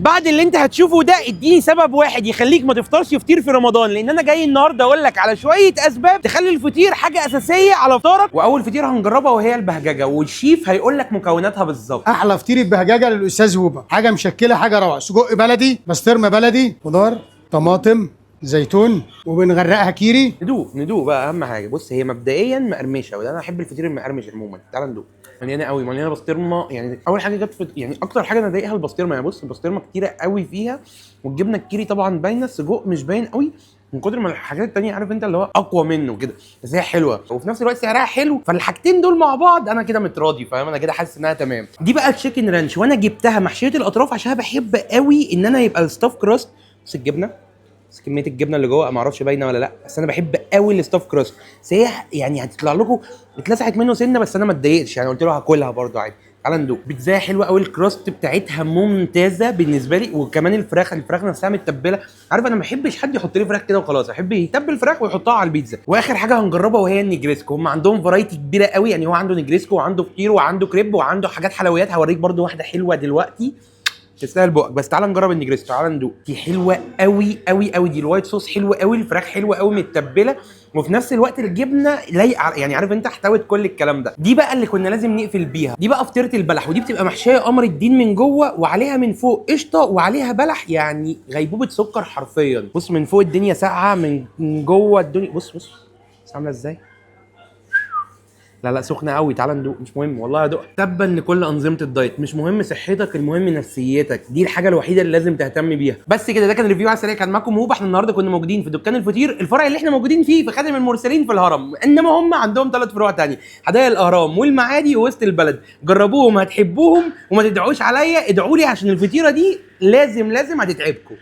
بعد اللي انت هتشوفه ده اديني سبب واحد يخليك ما تفطرش فطير في رمضان، لان انا جاي النهارده اقول لك على شويه اسباب تخلي الفطير حاجه اساسيه على فطارك. واول فطير هنجربها وهي البهججه، والشيف هيقول لك مكوناتها بالظبط. احلى فطير البهججه للاستاذ هوبا، حاجه مشكله حاجه روعه. سجق بلدي، بسطرمه بلدي، خضار، طماطم، زيتون، وبنغرقها كيري. ندوق بقى اهم حاجه. بص هي مبدئيا مقرمشه، وده انا احب الفطير المقرمش عموما. تعال ندوق. مليانه قوي، مليانه بسطرمه. يعني اول حاجه جت في يعني اكتر حاجه انا ضايقها البسطرمه. يعني بص البسطرمه كتيره قوي فيها، والجبنه الكيري طبعا باينه، السجق مش باين قوي من كتر ما الحاجات التانية عارف انت اللي هو اقوى منه كده، بس هي حلوه وفي نفس الوقت سعرها حلو. فالحاجتين دول مع بعض انا كده متراضي، فاهم؟ انا كده حاسس انها تمام. دي بقى التشيكن رانش، وانا جبتها محشيه الاطراف عشان انا بحب قوي ان انا يبقى الستاف كراست. بس الجبنه، بس كميه الجبنه اللي جوه ما اعرفش باينه ولا لا، بس انا بحب قوي الستاف كراست. بس هي يعني هتطلع لكم اتلسعت منه سنه، بس انا ما اتضايقتش يعني، قلت له هاكلها برده عادي. تعال ندوق. بيتزا حلوه قوي، الكراست بتاعتها ممتازه بالنسبه لي، وكمان الفراخ نفسها متبله. عارف انا ما بحبش حد يحط لي فراخ كده وخلاص، احب يتبل الفراخ ويحطها على البيتزا. واخر حاجه هنجربها وهي النجريسكو. هم عندهم فرايتي كبيره قوي، يعني هو عنده نجريسكو وعنده فطير وعنده كريب وعنده حاجات حلويات. هوريك برده واحده حلوه دلوقتي تستاهل بقك، بس تعال نجرب النجريسكو. تعال ندوق. دي حلوه قوي قوي قوي، دي الوايت صوص حلوه قوي، الفراخ حلوه قوي متبله، وفي نفس الوقت الجبنه لايقه، يعني عارف انت احتوت كل الكلام ده. دي بقى اللي كنا لازم نقفل بيها. دي بقى فطيره البلح، ودي بتبقى محشيه قمر الدين من جوه، وعليها من فوق قشطه، وعليها بلح، يعني غيبوبه سكر حرفيا. بص من فوق الدنيا ساقعه، من جوه الدنيا بص عامله ازاي. لا سخنه قوي. تعال ندوق. مش مهم والله ادوق. تبا لكل انظمه الدايت، مش مهم صحتك، المهم نفسيتك. دي الحاجه الوحيده اللي لازم تهتم بيها. بس كده، ده كان ريفيو على السريع. كان معاكم هوبا. احنا النهارده كنا موجودين في دكان الفطير، الفرع اللي احنا موجودين فيه في خادم المرسلين في الهرم، انما هم عندهم 3 فروع تاني، حدائق الاهرام والمعادي ووسط البلد. جربوهم هتحبوهم، وما تدعوش عليا، ادعوا لي عشان الفطيره دي لازم هتتعبكم.